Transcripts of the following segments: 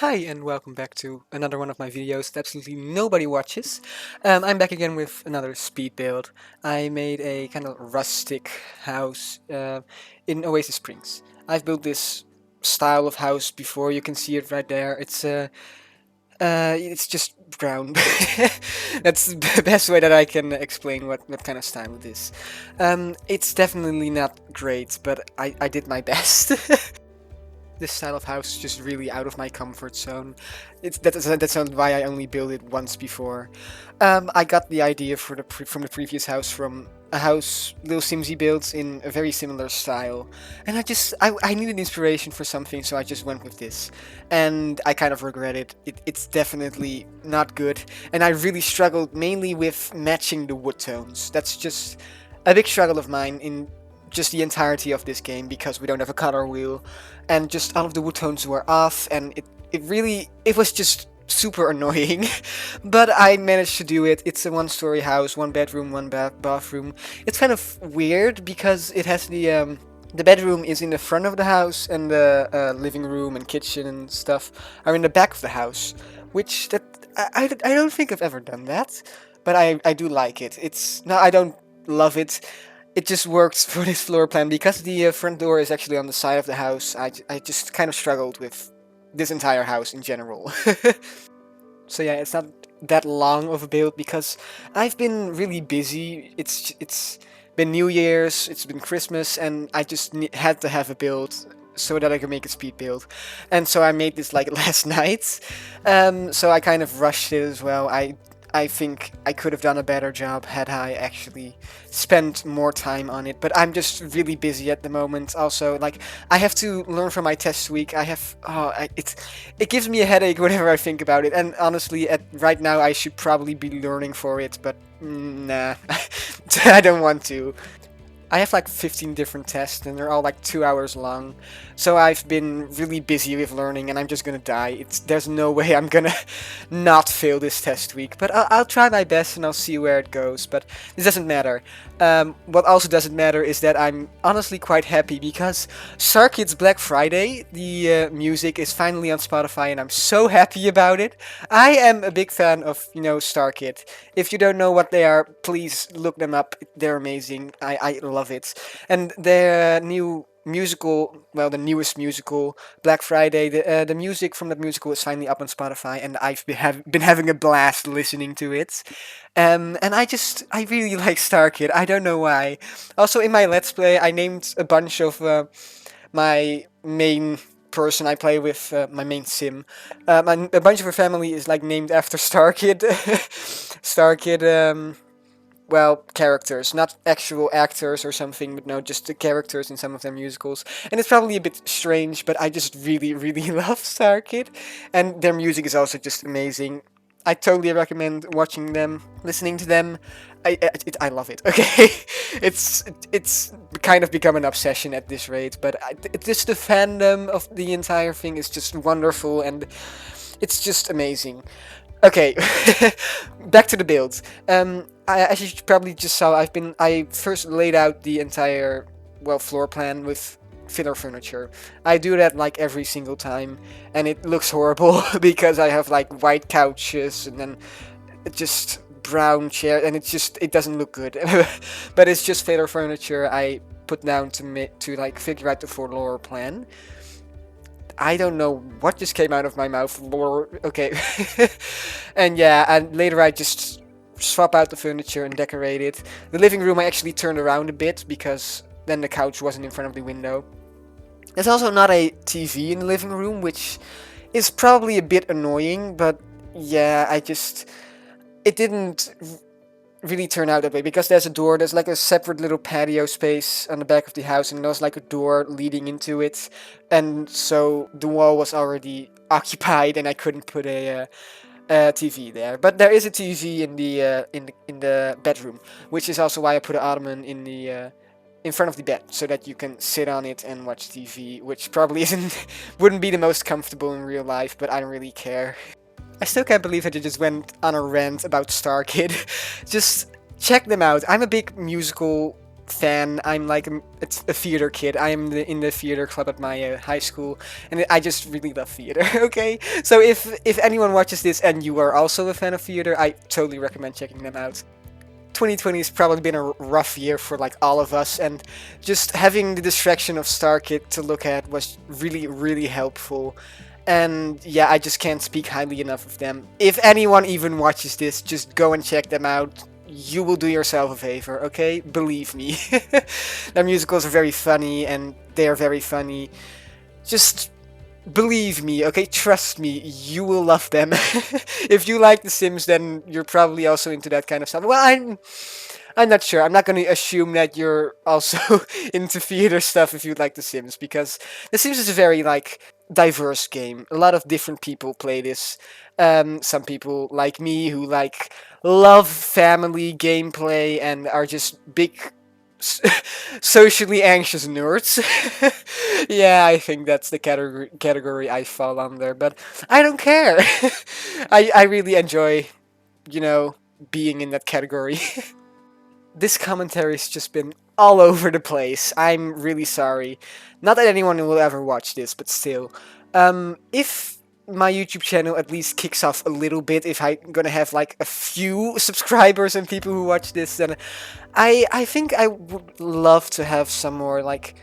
Hi and welcome back to another one of my videos that absolutely nobody watches. I'm back again with another speed build. I made a kind of rustic house in Oasis Springs. I've built this style of house before. You can see it right there. It's just brown. That's the best way that I can explain what kind of style it is. It's definitely not great, but I did my best. This style of house is just really out of my comfort zone. That's not why I only built it once before. I got the idea for from the previous house from a house Lil Simsy built in a very similar style, and I needed inspiration for something, so I just went with this, and I kind of regret it. It's definitely not good, and I really struggled mainly with matching the wood tones. That's just a big struggle of mine in just the entirety of this game because we don't have a color wheel, and just all of the wood tones were off, and it was just super annoying. But I managed to do it. It's a one-story house, one bedroom, one bathroom. It's kind of weird because it has the bedroom is in the front of the house, and the living room and kitchen and stuff are in the back of the house, which I don't think I've ever done that, but I do like it. It's no, I don't love it. It just works for this floor plan because the front door is actually on the side of the house. I just kind of struggled with this entire house in general. So yeah, it's not that long of a build because I've been really busy. It's been New Year's, it's been Christmas, and I just had to have a build so that I could make a speed build. And so I made this like last night. So I kind of rushed it as well. I think I could have done a better job had I actually spent more time on it, but I'm just really busy at the moment. Also, like, I have to learn from my test week. It gives me a headache whenever I think about it, and honestly, right now I should probably be learning for it, but nah, I don't want to. I have like 15 different tests and they're all like 2 hours long. So I've been really busy with learning and I'm just gonna die. There's no way I'm gonna not fail this test week. But I'll try my best and I'll see where it goes. But this doesn't matter. What also doesn't matter is that I'm honestly quite happy because Sarkid's Black Friday, the music is finally on Spotify and I'm so happy about it. I am a big fan of, Starkid. If you don't know what they are, please look them up. They're amazing. I love it. And their new musical, well, the newest musical, Black Friday, the music from that musical is finally up on Spotify, and I've been having a blast listening to it. And I really like Starkid. I don't know why. Also, in my Let's Play, I named a bunch of my main person I play with, my main sim. A bunch of her family is like named after Starkid. Starkid, well, characters, not actual actors or something, but no, just the characters in some of their musicals. And it's probably a bit strange, but I just really, really love Starkid, and their music is also just amazing. I totally recommend watching them, listening to them. I love it. Okay, it's kind of become an obsession at this rate, but just the fandom of the entire thing is just wonderful, and it's just amazing. Okay, back to the builds. As you probably just saw, I first laid out the entire, well, floor plan with filler furniture. I do that like every single time, and it looks horrible because I have like white couches and then just brown chair, and it doesn't look good. But it's just filler furniture I put down to like figure out the floor plan. I don't know what just came out of my mouth. Okay. And yeah, and later I just swap out the furniture and decorate it. The living room I actually turned around a bit because then the couch wasn't in front of the window. There's also not a TV in the living room, which is probably a bit annoying, but yeah, it didn't really turn out that way because there's like a separate little patio space on the back of the house, and there's like a door leading into it, and so the wall was already occupied and I couldn't put a TV there. But there is a TV in the bedroom, which is also why I put an ottoman in front of the bed so that you can sit on it and watch TV, which probably wouldn't be the most comfortable in real life, but I don't really care. I still can't believe that you just went on a rant about Starkid. Just check them out. I'm a big musical fan. I'm like it's a theater kid. I am in the theater club at my high school, and I just really love theater. Okay, so if anyone watches this and you are also a fan of theater, I totally recommend checking them out. 2020 has probably been a rough year for like all of us, and just having the distraction of StarKid to look at was really helpful. And yeah, I just can't speak highly enough of them. If anyone even watches this, just go and check them out. You will do yourself a favor, okay? Believe me. Their musicals are very funny, and they are very funny. Just believe me, okay? Trust me, you will love them. If you like The Sims, then you're probably also into that kind of stuff. Well, I'm not sure. I'm not going to assume that you're also into theater stuff if you like The Sims, because The Sims is a very like diverse game. A lot of different people play this. Some people like me who like love family gameplay and are just big socially anxious nerds. Yeah, I think that's the category I fall under, but I don't care. I really enjoy, you know, being in that category. This commentary's just been all over the place. I'm really sorry. Not that anyone will ever watch this, but still. If my YouTube channel at least kicks off a little bit, if I'm gonna have like a few subscribers and people who watch this, then I think I would love to have some more like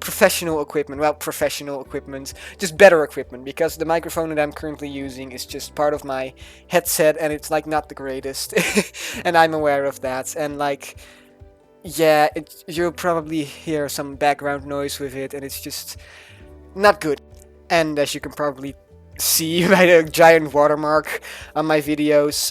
professional equipment. Well, professional equipment, just better equipment, because the microphone that I'm currently using is just part of my headset, and it's like not the greatest, and I'm aware of that. And like, yeah, you'll probably hear some background noise with it, and it's just not good. And as you can probably see by the giant watermark on my videos,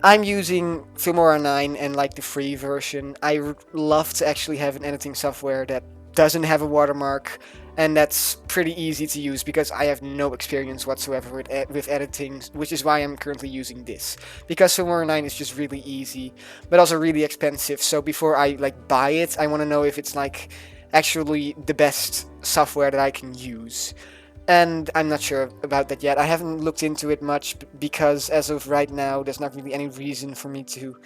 I'm using Filmora 9 and like the free version. I would love to actually have an editing software that doesn't have a watermark, and that's pretty easy to use because I have no experience whatsoever with editing, which is why I'm currently using this. Because Filmora 9 is just really easy, but also really expensive, so before I like buy it, I want to know if it's like actually the best software that I can use. And I'm not sure about that yet. I haven't looked into it much because as of right now, there's not really any reason for me to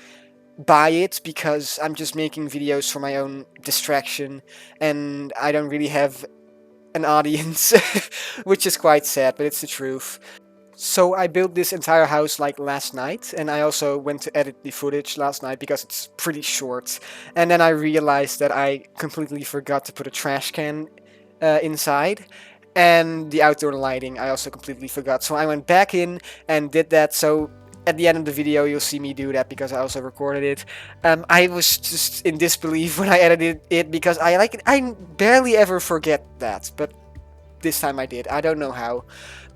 buy it, because I'm just making videos for my own distraction and I don't really have an audience, which is quite sad, but it's the truth. So I built this entire house like last night, and I also went to edit the footage last night because it's pretty short. And then I realized that I completely forgot to put a trash can inside. And the outdoor lighting I also completely forgot. So I went back in and did that. So at the end of the video you'll see me do that because I also recorded it. I was just in disbelief when I edited it because I barely ever forget that. But this time I did. I don't know how.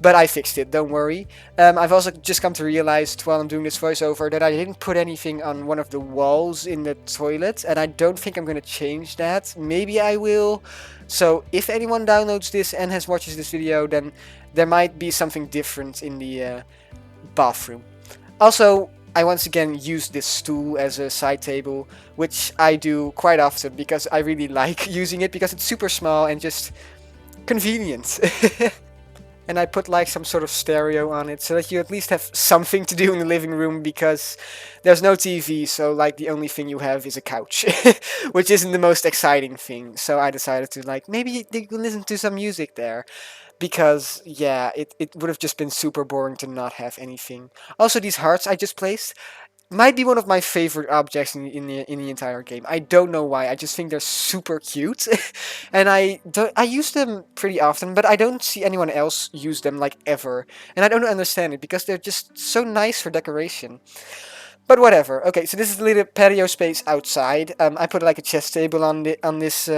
But I fixed it, don't worry. I've also just come to realize while I'm doing this voiceover that I didn't put anything on one of the walls in the toilet, and I don't think I'm gonna change that. Maybe I will. So if anyone downloads this and watches this video, then there might be something different in the bathroom. Also, I once again used this stool as a side table, which I do quite often because I really like using it because it's super small and just convenient. And I put like some sort of stereo on it so that you at least have something to do in the living room, because there's no TV, so like the only thing you have is a couch, which isn't the most exciting thing. So I decided to like, maybe you can listen to some music there, because yeah, it would have just been super boring to not have anything. Also, these hearts I just placed might be one of my favorite objects in the entire game. I don't know why. I just think they're super cute, and I use them pretty often, but I don't see anyone else use them like ever, and I don't understand it because they're just so nice for decoration. But whatever. Okay, so this is the little patio space outside. I put like a chess table on this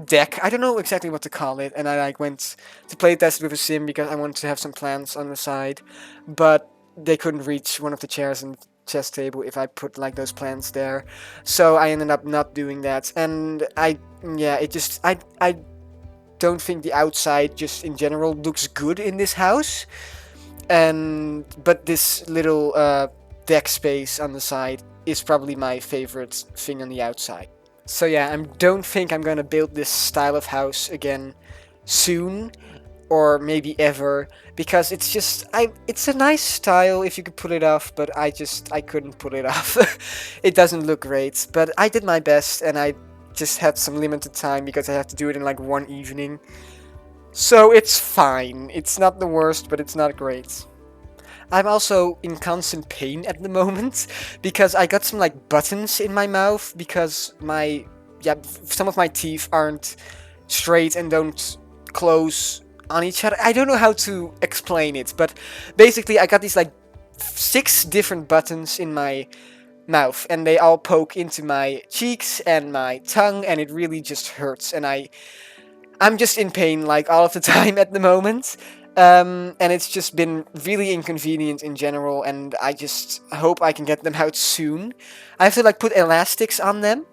deck. I don't know exactly what to call it, and I like went to play test with a sim because I wanted to have some plants on the side, but they couldn't reach one of the chairs and chess table if I put like those plants there, so I ended up not doing that. And I don't think the outside just in general looks good in this house, but this little deck space on the side is probably my favorite thing on the outside. So yeah, I don't think I'm gonna build this style of house again soon. or maybe ever, because it's just it's a nice style if you could pull it off, but I couldn't pull it off. It doesn't look great, but I did my best, and I just had some limited time because I have to do it in like one evening. So it's fine. It's not the worst, but it's not great. I'm also in constant pain at the moment because I got some like buttons in my mouth because some of my teeth aren't straight and don't close on each other. I don't know how to explain it, but basically I got these like 6 different buttons in my mouth, and they all poke into my cheeks and my tongue, and it really just hurts, and I'm just in pain like all of the time at the moment. And it's just been really inconvenient in general, and I just hope I can get them out soon. I have to like put elastics on them,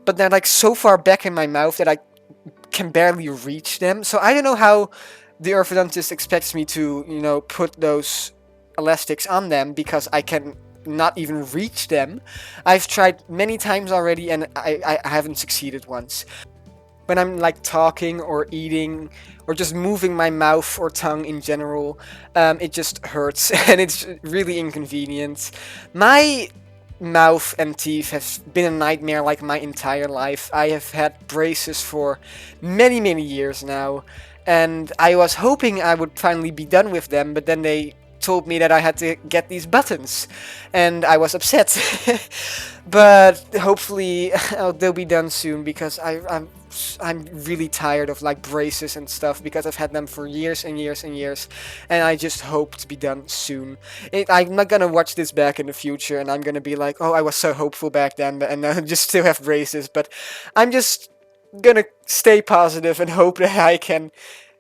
but they're like so far back in my mouth that I can barely reach them. So I don't know how the orthodontist expects me to, put those elastics on them because I can not even reach them. I've tried many times already, and I haven't succeeded once. When I'm like talking or eating or just moving my mouth or tongue in general, it just hurts and it's really inconvenient. My mouth and teeth have been a nightmare like my entire life. I have had braces for many, many years now, and I was hoping I would finally be done with them, but then they told me that I had to get these buttons, and I was upset. But hopefully they'll be done soon because I'm really tired of like braces and stuff because I've had them for years and years and years, and I just hope to be done soon. I'm not gonna watch this back in the future and I'm gonna be like, oh, I was so hopeful back then, and I just still have braces. But I'm just gonna stay positive and hope that I can,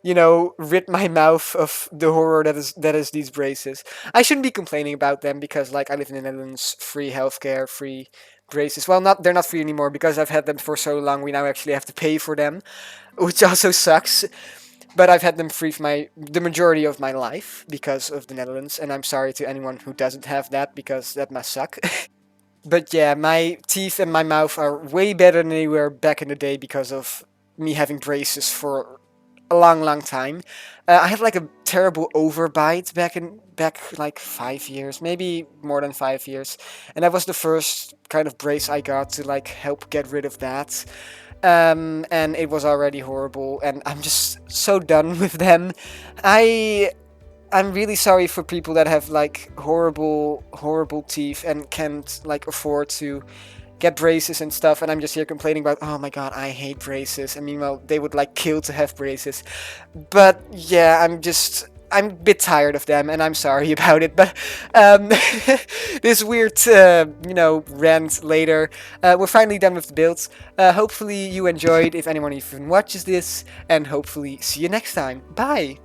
rid my mouth of the horror that is these braces. I shouldn't be complaining about them because like I live in the Netherlands, free healthcare, free braces. Well, not they're not free anymore because I've had them for so long. We now actually have to pay for them, which also sucks. But I've had them free for the majority of my life because of the Netherlands, and I'm sorry to anyone who doesn't have that because that must suck. But yeah, my teeth and my mouth are way better than they were back in the day because of me having braces for a long, long time. I had like a terrible overbite back like 5 years, maybe more than 5 years, and that was the first kind of brace I got to like help get rid of that. And it was already horrible, and I'm just so done with them. I'm really sorry for people that have like horrible, horrible teeth and can't like afford to get braces and stuff, and I'm just here complaining about, oh my god, I hate braces. I mean, well, they would like kill to have braces. But yeah, I'm a bit tired of them, and I'm sorry about it. But this weird, rant later. We're finally done with the builds. Hopefully you enjoyed, if anyone even watches this, and hopefully see you next time. Bye!